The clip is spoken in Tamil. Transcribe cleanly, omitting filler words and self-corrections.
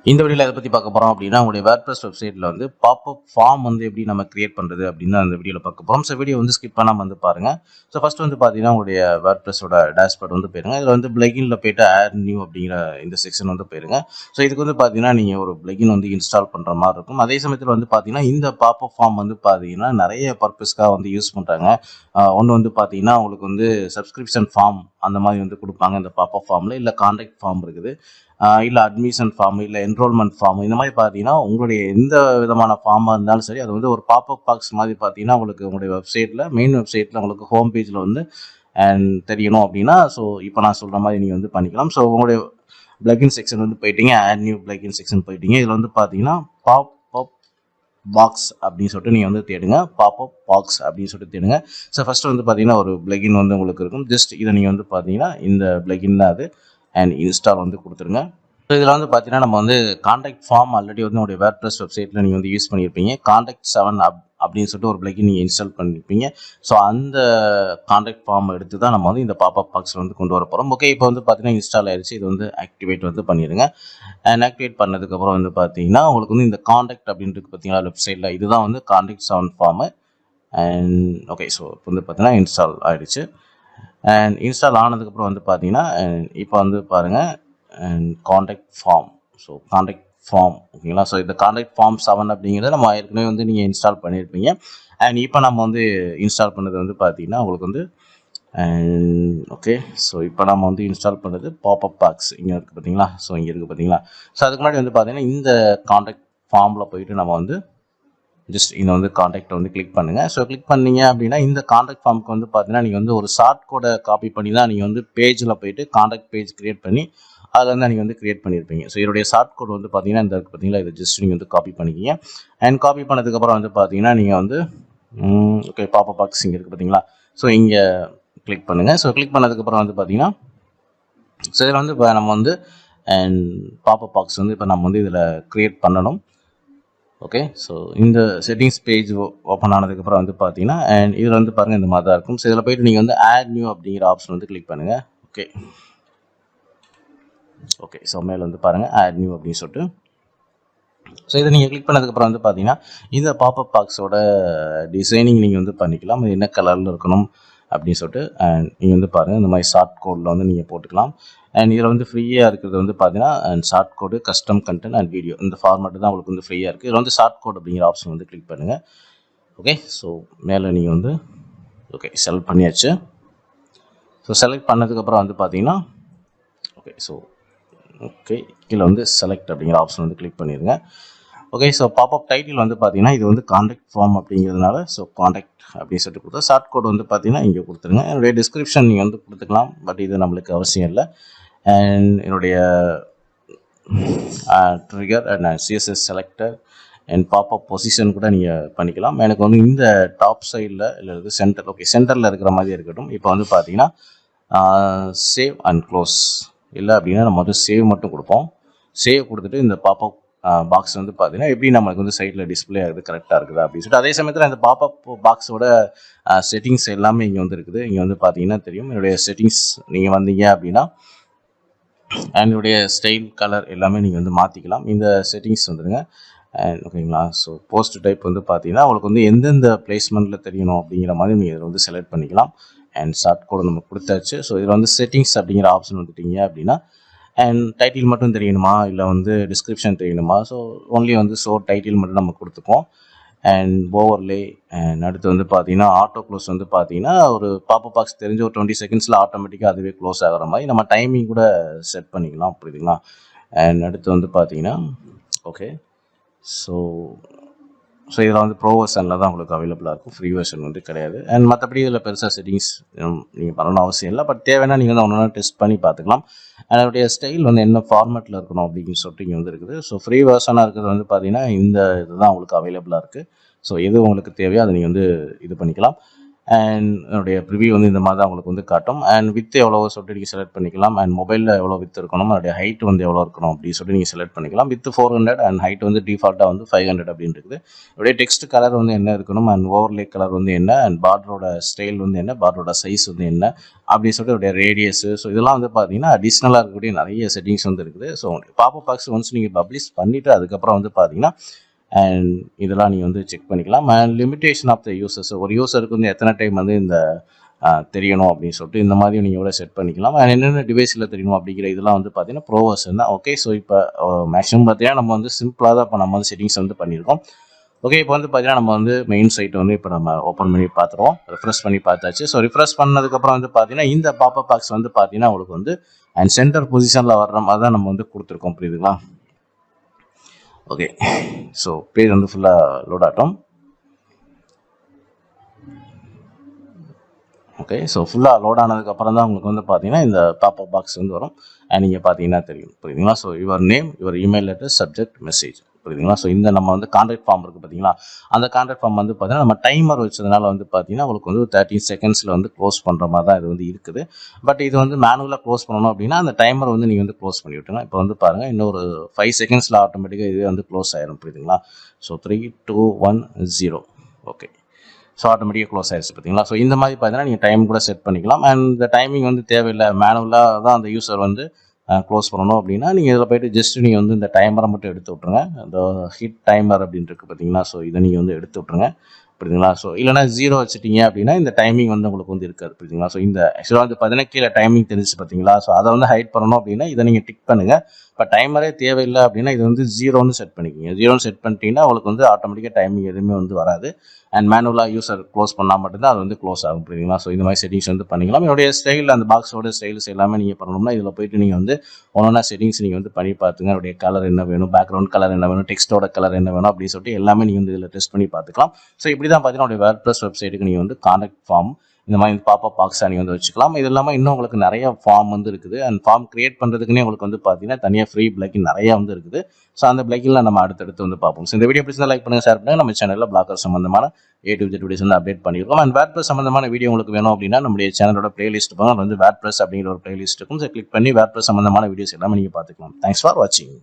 இந்த வீடியோல எதை பத்தி பார்க்க போறோம் அப்படின்னா உங்களுடைய WordPress வெப்சைட்ல வந்து பாப்அப் ஃபார்ம் வந்து எப்படி நம்ம கிரியேட் பண்றது அப்படின்னு அந்த வீடியோல பார்க்க போறோம். ஸோ வீடியோ வந்து ஸ்கிப் பண்ணாம வந்து பாருங்க. ஸோ ஃபர்ஸ்ட் வந்து பார்த்தீங்கன்னா உங்களுடைய WordPressோட டேஷ்போர்ட் வந்து போயிருங்க. இதில் வந்து பிளகின்ல போயிட்டு ஆட் நியூ அப்படிங்கிற இந்த செக்ஷன் வந்து போயிருங்க. ஸோ இதுக்கு வந்து பார்த்தீங்கன்னா நீங்க ஒரு பிளகின் வந்து இன்ஸ்டால் பண்ற மாதிரி இருக்கும். அதே சமயத்தில் வந்து பார்த்தீங்கன்னா இந்த பாப்அப் ஃபார்ம் வந்து பார்த்தீங்கன்னா நிறைய பர்பஸ்க்காக வந்து யூஸ் பண்றாங்க. ஒன்று வந்து பார்த்தீங்கன்னா உங்களுக்கு வந்து சப்ஸ்கிரிப்ஷன் ஃபார்ம் அந்த மாதிரி வந்து கொடுப்பாங்க இந்த பாப்அப் ஃபார்ம்ல, இல்லை கான்டாக்ட் ஃபார்ம் இருக்குது, இல்லை அட்மிஷன் ஃபார்ம், இல்லை என்ரோல்மெண்ட் ஃபார்ம். இந்த மாதிரி பார்த்தீங்கன்னா உங்களுடைய எந்த விதமான ஃபார்மாக இருந்தாலும் சரி, அது வந்து ஒரு பாப்அப் பாக்ஸ் மாதிரி பார்த்தீங்கன்னா உங்களுக்கு உங்களுடைய வெப்சைட்டில் மெயின் வெப்சைட்டில் உங்களுக்கு ஹோம் பேஜில் வந்து தெரியணும் அப்படின்னா, ஸோ இப்போ நான் சொல்கிற மாதிரி நீங்கள் வந்து பண்ணிக்கலாம். ஸோ உங்களுடைய பிளகின் செக்ஷன் வந்து போயிட்டீங்க, ஆட் நியூ பிளகின் செக்ஷன் போயிட்டீங்க. இதில் வந்து பார்த்தீங்கன்னா பாப்அப் பாக்ஸ் அப்படின்னு சொல்லிட்டு நீங்கள் வந்து தேடுங்க. பாப்அப் பாக்ஸ் அப்படின்னு சொல்லிட்டு தேடுங்க. ஸோ ஃபர்ஸ்ட் வந்து பார்த்தீங்கன்னா ஒரு பிளகின் வந்து உங்களுக்கு இருக்கும். ஜஸ்ட் இதை நீங்கள் வந்து பார்த்தீங்கன்னா இந்த பிளகின் தான் அது, அண்ட் இன்ஸ்டால் வந்து கொடுத்துருங்க. ஸோ இதில் வந்து பார்த்தீங்கன்னா நம்ம வந்து கான்டாக்ட் ஃபார்ம் ஆல்ரெடி வந்து உங்களுடைய WordPress வெப்சைட்டில் நீங்கள் வந்து யூஸ் பண்ணியிருப்பீங்க. கான்டாக்ட் 7 அப்படின்னு சொல்லிட்டு ஒரு பிளகின் நீங்கள் இன்ஸ்டால் பண்ணியிருப்பீங்க. ஸோ அந்த கான்டாக்ட் ஃபார்ம் எடுத்து தான் நம்ம வந்து இந்த பாப்அப் பாக்ஸில் வந்து கொண்டு வர போகிறோம். ஓகே, இப்போ வந்து பார்த்தீங்கன்னா இன்ஸ்டால் ஆயிடுச்சு. இது வந்து ஆக்டிவேட் வந்து பண்ணிடுங்க. அண்ட் ஆக்டிவேட் பண்ணதுக்கப்புறம் வந்து பார்த்தீங்கன்னா உங்களுக்கு வந்து இந்த கான்டாக்ட் அப்படின்றது பார்த்தீங்கன்னா லெஃப்ட் சைடில் இதுதான் வந்து contact 7 form. And okay, so இப்போ வந்து பார்த்தீங்கன்னா இன்ஸ்டால் ஆயிடுச்சு. அண்ட் இன்ஸ்டால் ஆனதுக்கப்புறம் வந்து பார்த்தீங்கன்னா இப்போ வந்து பாருங்கள் and contact form. So contact form ஓகேங்களா. ஸோ இந்த கான்டாக்ட் ஃபார்ம் 7 அப்படிங்கிறத நம்ம ஏற்கனவே வந்து நீங்கள் இன்ஸ்டால் பண்ணியிருப்பீங்க. அண்ட் இப்போ நம்ம வந்து இன்ஸ்டால் பண்ணது வந்து பார்த்தீங்கன்னா உங்களுக்கு வந்து ஓகே, ஸோ இப்போ நம்ம வந்து இன்ஸ்டால் பண்ணது பாப்அப் பாக்ஸ் இங்கே இருக்குது பார்த்தீங்களா. ஸோ இங்கே இருக்குது பார்த்தீங்களா. ஸோ அதுக்கு முன்னாடி வந்து பார்த்தீங்கன்னா இந்த கான்டாக்ட் ஃபார்மில் போயிட்டு நம்ம வந்து ஜஸ்ட் இதை வந்து கான்டாக்ட் வந்து கிளிக் பண்ணுங்கள். ஸோ கிளிக் பண்ணீங்க அப்படின்னா இந்த கான்டாக்ட் ஃபார்முக்கு வந்து பார்த்தீங்கன்னா நீங்கள் வந்து ஒரு ஷார்ட் கோடை காப்பி பண்ணி தான் நீங்கள் வந்து பேஜில் போயிட்டு கான்டாக்ட் பேஜ் கிரியேட் பண்ணி அதில் வந்து நீங்கள் வந்து கிரியேட் பண்ணியிருப்பீங்க. ஸோ இதோடைய ஷார்ட் கோட் வந்து பார்த்தீங்கன்னா இந்த பார்த்தீங்களா, இதை ஜஸ்ட் நீங்கள் வந்து காப்பி பண்ணிக்கிங்க. அண்ட் காப்பி பண்ணதுக்கப்புறம் வந்து பார்த்தீங்கன்னா நீங்கள் வந்து ஓகே பாப்அப் பாக்ஸ் இங்கே இருக்குது பார்த்தீங்களா. ஸோ இங்கே கிளிக் பண்ணுங்கள். ஸோ கிளிக் பண்ணதுக்கப்புறம் வந்து பார்த்தீங்கன்னா ஸோ இதில் வந்து இப்போ நம்ம வந்து அண்ட் பாப்அப் பாக்ஸ் வந்து இப்போ நம்ம வந்து இதில் கிரியேட் பண்ணணும். ஓகே, ஸோ இந்த செட்டிங்ஸ் பேஜ் ஓப்பன் ஆனதுக்கப்புறம் வந்து பார்த்தீங்கன்னா அண்ட் இதில் வந்து பாருங்கள் இந்த மாதிரி தான் இருக்கும். ஸோ இதில் போய்ட்டு நீங்கள் வந்து ஆட் நியூ அப்படிங்கிற ஆப்ஷன் வந்து கிளிக் பண்ணுங்கள். ஓகே ஓகே, ஸோ மேலே வந்து பாருங்கள் ஆட் நியூ அப்படின்னு சொல்லிட்டு. ஸோ இதை நீங்கள் கிளிக் பண்ணதுக்கப்புறம் வந்து பார்த்தீங்கன்னா இந்த பாப்அப் பாக்ஸோட டிசைனிங் நீங்கள் வந்து பண்ணிக்கலாம். இது என்ன கலரில் இருக்கணும் அப்படின்னு சொல்லிட்டு அண்ட் நீங்கள் வந்து பாருங்கள் இந்த மாதிரி ஷார்ட் கோடில் வந்து நீங்கள் போட்டுக்கலாம். அண்ட் இதில் வந்து ஃப்ரீயாக இருக்கிறது வந்து பார்த்தீங்கன்னா and short code, custom content and video, இந்த ஃபார்மேட்டு தான் உங்களுக்கு வந்து ஃப்ரீயாக இருக்குது. இதில் வந்து ஷார்ட் கோட் அப்படிங்கிற ஆப்ஷன் வந்து கிளிக் பண்ணுங்கள். ஓகே, ஸோ மேலே நீங்கள் வந்து ஓகே செலக்ட் பண்ணியாச்சு. ஸோ செலக்ட் பண்ணதுக்கப்புறம் வந்து பார்த்தீங்கன்னா ஓகே, ஸோ ஓகே கீழே வந்து செலக்ட் அப்படிங்கிற ஆப்ஷன் வந்து கிளிக் பண்ணிடுங்க. ஓகே, ஸோ பாப்அப் டைட்டில் வந்து பார்த்தீங்கன்னா இது வந்து கான்டாக்ட் ஃபார்ம் அப்படிங்கிறதுனால ஸோ கான்டாக்ட் அப்படின்னு சொல்லிட்டு கொடுத்தா ஷார்ட் கோட் வந்து பார்த்தீங்கன்னா இங்கே கொடுத்துருங்க. என்னுடைய டிஸ்கிரிப்ஷன் நீங்கள் வந்து கொடுத்துக்கலாம், பட் இது நம்மளுக்கு அவசியம் இல்லை. அண்ட் என்னுடைய trigger and CSS selector and pop-up position கூட நீங்கள் பண்ணிக்கலாம். எனக்கு வந்து இந்த டாப் சைடில் இல்லை சென்டர், ஓகே சென்டரில் இருக்கிற மாதிரி இருக்கட்டும். இப்போ வந்து பார்த்தீங்கன்னா சேவ் அண்ட் க்ளோஸ் இல்லை அப்படின்னா நம்ம வந்து சேவ் மட்டும் கொடுப்போம். சேவ் கொடுத்துட்டு இந்த பாப்அப் பாக்ஸ் வந்து பார்த்தீங்கன்னா எப்படி நம்மளுக்கு வந்து சைட்டில் டிஸ்பிளே ஆகுது, கரெக்டாக இருக்குதா அப்படின்னு சொல்லிட்டு. அதே சமயத்தில் இந்த பாப்அப் பாக்ஸோட செட்டிங்ஸ் எல்லாமே இங்கே வந்து இருக்குது. இங்கே வந்து பார்த்தீங்கன்னா தெரியும் என்னுடைய செட்டிங்ஸ். நீங்கள் வந்தீங்க அப்படின்னா என்னுடைய ஸ்டைல், கலர் எல்லாமே நீங்கள் வந்து மாற்றிக்கலாம். இந்த செட்டிங்ஸ் வந்துடுங்க. அண்ட் ஓகேங்களா. ஸோ போஸ்ட் டைப் வந்து பார்த்தீங்கன்னா உங்களுக்கு வந்து எந்தெந்த பிளேஸ்மெண்ட்டில் தெரியணும் அப்படிங்கிற மாதிரி நீங்கள் இதில் வந்து செலக்ட் பண்ணிக்கலாம். அண்ட் ஷார்ட் கோடு நம்ம கொடுத்தாச்சு. ஸோ இதில் வந்து செட்டிங்ஸ் அப்படிங்கிற ஆப்ஷன் வந்துட்டீங்க அப்படின்னா அண்ட் டைட்டில் மட்டும் தெரியணுமா இல்லை வந்து டிஸ்கிரிப்ஷன் தெரியணுமா, ஸோ ஒன்லி வந்து ஸோ டைட்டில் மட்டும் நம்ம கொடுத்துப்போம். அண்ட் ஓவர்லே அண்ட் அடுத்து வந்து பார்த்தீங்கன்னா ஆட்டோ க்ளோஸ் வந்து பார்த்தீங்கன்னா ஒரு பாப்அப் பாக்ஸ் தெரிஞ்ச ஒரு 20 செகண்ட்ஸில் ஆட்டோமேட்டிக்காக அதுவே க்ளோஸ் ஆகிற மாதிரி நம்ம டைமிங் கூட செட் பண்ணிக்கலாம், புரியுதுங்களா. அண்ட் அடுத்து வந்து பார்த்தீங்கன்னா ஓகே, ஸோ இதில் வந்து ப்ரோ வெர்ஷனில் தான் உங்களுக்கு அவைலபிளாக இருக்கும், ஃப்ரீ வெர்ஷன் வந்து கிடையாது. அண்ட் மற்றபடி இதில் பெருசாக செட்டிங்ஸ் நீங்கள் பண்ணணும் அவசியம் இல்லை, பட் தேவைன்னா நீங்கள் வந்து ஒன்று டெஸ்ட் பண்ணி பார்த்துக்கலாம். அதனுடைய ஸ்டைல் வந்து என்ன ஃபார்மேட்டில் இருக்கணும் அப்படின்னு சொல்லிட்டு இங்கே வந்து இருக்குது. ஸோ ஃப்ரீ வெர்ஷனாக இருக்கிறது வந்து பார்த்தீங்கன்னா இந்த இதுதான் உங்களுக்கு அவைலபிளாக இருக்குது. ஸோ எது உங்களுக்கு தேவையோ அதை நீங்கள் வந்து இது பண்ணிக்கலாம். அண்ட் என்னுடைய ப்ரிவியூ வந்து இந்த மாதிரி தான் உங்களுக்கு வந்து காட்டும். அண்ட் வித் எவ்வளோ சொல்லிட்டு நீங்கள் செலக்ட் பண்ணிக்கலாம். அண்ட் மொபைலில் எவ்வளோ வித் இருக்கணும், அதோடைய ஹைட் வந்து எவ்வளோ இருக்கணும் அப்படின்னு சொல்லிட்டு நீங்கள் செலக்ட் பண்ணிக்கலாம். வித் 400 அண்ட் ஹைட் வந்து டிஃபால்ட்டாக வந்து 500 அப்படின்னு இருக்குது. இதோடைய டெக்ஸ்ட் கலர் வந்து என்ன இருக்கணும், அண்ட் ஓவர்லே கலர் வந்து என்ன, அண்ட் பார்டரோட ஸ்டைல் வந்து என்ன, பார்டரோட சைஸ் வந்து என்ன அப்படின்னு சொல்லிட்டு இதோடைய ரேடியஸு. ஸோ இதெல்லாம் வந்து பார்த்தீங்கன்னா அடிஷ்னலாக இருக்கக்கூடிய நிறைய செட்டிங்ஸ் வந்து இருக்குது. ஸோ பாப்பப் பாக்ஸ் ஒன்ஸ் நீங்கள் பப்ளிஷ் பண்ணிவிட்டு அதுக்கப்புறம் வந்து பார்த்தீங்கன்னா அண்ட் இதெல்லாம் நீங்கள் வந்து செக் பண்ணிக்கலாம். And limitation of the users, ஒரு யூசருக்கு வந்து எத்தனை டைம் வந்து இந்த தெரியணும் அப்படின்னு சொல்லிட்டு இந்த மாதிரி நீங்கள் எவ்வளோ செட் பண்ணிக்கலாம். அண்ட் என்னென்ன டிவைஸில் தெரியணும் அப்படிங்கிற இதெல்லாம் வந்து பார்த்தீங்கன்னா ப்ரோ வெர்ஷன் தான். ஓகே, ஸோ இப்போ மேக்ஸிமம் பார்த்தீங்கன்னா நம்ம வந்து சிம்பிளாக தான் இப்போ நம்ம வந்து செட்டிங்ஸ் வந்து பண்ணியிருக்கோம். ஓகே, இப்போ வந்து பார்த்தீங்கன்னா நம்ம வந்து மெயின் சைட் வந்து இப்போ நம்ம ஓப்பன் பண்ணி பார்த்துருவோம், ரிஃப்ரெஷ் பண்ணி பார்த்தாச்சு. ஸோ ரிஃப்ரெஷ் பண்ணதுக்கப்புறம் வந்து பார்த்தீங்கன்னா இந்த பாப்பப் பாக்ஸ் வந்து பார்த்தீங்கன்னா உங்களுக்கு வந்து அண்ட் சென்டர் பொசிஷனில் வர்ற மாதிரி தான் நம்ம வந்து கொடுத்துருக்கோம், புரியுதுங்களா? ஓகே, ஸோ பேஜ் வந்து ஃபுல்லாக லோட் ஆகட்டும். ஓகே, ஸோ ஃபுல்லாக லோட் ஆனதுக்கப்புறம் தான் உங்களுக்கு வந்து பார்த்தீங்கன்னா இந்த பாப்பப் பாக்ஸ் வந்து வரும். அண்ட் நீங்கள் பார்த்தீங்கன்னா தெரியும், புரியுதுங்களா? So your name, your email address, subject, message, புரியுதுங்களா? ஸோ இந்த நம்ம வந்து கான்டாக்ட் ஃபார்ம் இருக்குது பார்த்தீங்களா, அந்த கான்டாக்ட் ஃபார்ம் வந்து பார்த்தீங்கன்னா நம்ம டைமர் வச்சதுனால வந்து பார்த்தீங்கன்னா உங்களுக்கு வந்து 13 செகண்ட்ஸில் வந்து க்ளோஸ் பண்ணுற மாதிரி தான் இது வந்து இருக்குது. பட் இது வந்து மேனுவலாக க்ளோஸ் பண்ணணும் அப்படின்னா அந்த டைமர் வந்து நீங்கள் வந்து க்ளோஸ் பண்ணி விட்டுருங்க. இப்போ வந்து பாருங்கள், இன்னொரு 5 செகண்ட்ஸில் ஆட்டோமேட்டிக்காக இதுவே வந்து க்ளோஸ் ஆயிரும், புரியுதுங்களா? ஸோ 3, 2, 1, 0. ஓகே, ஸோ ஆட்டோமேட்டிக்காக க்ளோஸ் ஆயிடுச்சு, பார்த்தீங்களா? ஸோ இந்த மாதிரி பார்த்தீங்கன்னா நீங்கள் டைம் கூட செட் பண்ணிக்கலாம். அண்ட் இந்த டைமிங் வந்து தேவையில்லை, மேனுவலாக தான் அந்த யூசர் வந்து க்ளோஸ் பண்ணணும் அப்படின்னா நீங்கள் இதில் போய்ட்டு ஜஸ்ட் நீங்கள் வந்து இந்த டைமரை மட்டும் எடுத்து விட்ருங்க. இந்த ஹிட் டைமர் அப்படின்னு இருக்குது பார்த்தீங்களா, ஸோ இதை நீங்கள் வந்து எடுத்து விட்ருங்க, புரியுதுங்களா? ஸோ இல்லைனா 0 வச்சுட்டீங்க அப்படின்னா இந்த டைமிங் வந்து உங்களுக்கு வந்து இருக்காது, புரியுதுங்களா? ஸோ இந்த ஆக்சுவலாக வந்து பார்த்தீங்கன்னா கீழே டைமிங் தெரிஞ்சு பார்த்தீங்களா, ஸோ அதை வந்து ஹைட் பண்ணணும் அப்படின்னா இதை நீங்கள் டிக் பண்ணுங்கள். இப்போ டைமரே தேவையில்லை அப்படின்னா இது வந்து 0ன்னு செட் பண்ணிக்கிங்க. 0ன்னு செட் பண்ணிட்டீங்கன்னா உங்களுக்கு வந்து ஆட்டோமேட்டிக்காக டைமிங் எதுவுமே வந்து வராது. அண்ட் மேனுவலாக யூசர் க்ளோஸ் பண்ணால் மட்டும்தான் அது வந்து க்ளோஸ் ஆகும், புரியுதுங்களா? ஸோ இந்த மாதிரி செட்டிங்ஸ் வந்து பண்ணிக்கலாம். என்னுடைய ஸ்டைல், அந்த பாக்ஸோட ஸ்டைல்ஸ் எல்லாமே நீங்கள் பண்ணணும்னா இதில் போய்ட்டு நீங்கள் வந்து ஒன்றா செட்டிங்ஸ் நீங்கள் வந்து பண்ணி பார்த்துங்க. அதோடைய கலர் என்ன வேணும், பேக்ரவுண்ட் கலர் என்ன வேணும், டெக்ஸ்ட்டோட கலர் என்ன வேணும் அப்படின்னு சொல்லிட்டு எல்லாமே நீங்கள் வந்து இதில் டெஸ்ட் பண்ணி பார்த்துக்கலாம். ஸோ இப்படி தான் பார்த்தீங்கன்னா WordPress வெப்சைட்டுக்கு நீங்கள் வந்து கான்டாக்ட் ஃபார்ம் இந்த மாதிரி பாப்பப் பாக்ஸாக நீங்கள் வந்து வச்சுக்கலாம். இது இல்லாமல் இன்னும் உங்களுக்கு நிறைய ஃபார்ம் வந்து இருக்குது. அண்ட் ஃபார்ம் கிரியேட் பண்ணுறதுக்குன்னே உங்களுக்கு வந்து பார்த்தீங்கன்னா தனியாக ஃப்ரீ பிளக்கின் நிறையா வந்து இருக்குது. ஸோ அந்த பிளக்கில் நம்ம அடுத்தடுத்து வந்து பார்ப்போம். ஸோ இந்த வீடியோ பிடிச்சிருந்தா லைக் பண்ணுங்கள், ஷேர் பண்ணுங்கள். நம்ம சேனலில் பிளாக்கர் சம்பந்தமான A to Z வீடியோஸ் வந்து அப்டேட் பண்ணியிருக்கோம். அண்ட் WordPress சம்பந்தமான வீடியோ உங்களுக்கு வேணும் அப்படின்னா நம்மளுடைய சேனலோட பிளேலிஸ்ட் போங்க, அது வந்து WordPress அப்படிங்கிற ஒரு பிளேலிஸ்ட் இருக்கும். ஸோ கிளிக் பண்ணி WordPress சம்பந்தமான வீடியோஸ் எல்லாமே நீங்கள் பார்த்துக்கலாம். தேங்க்ஸ் ஃபார் வாட்சிங்.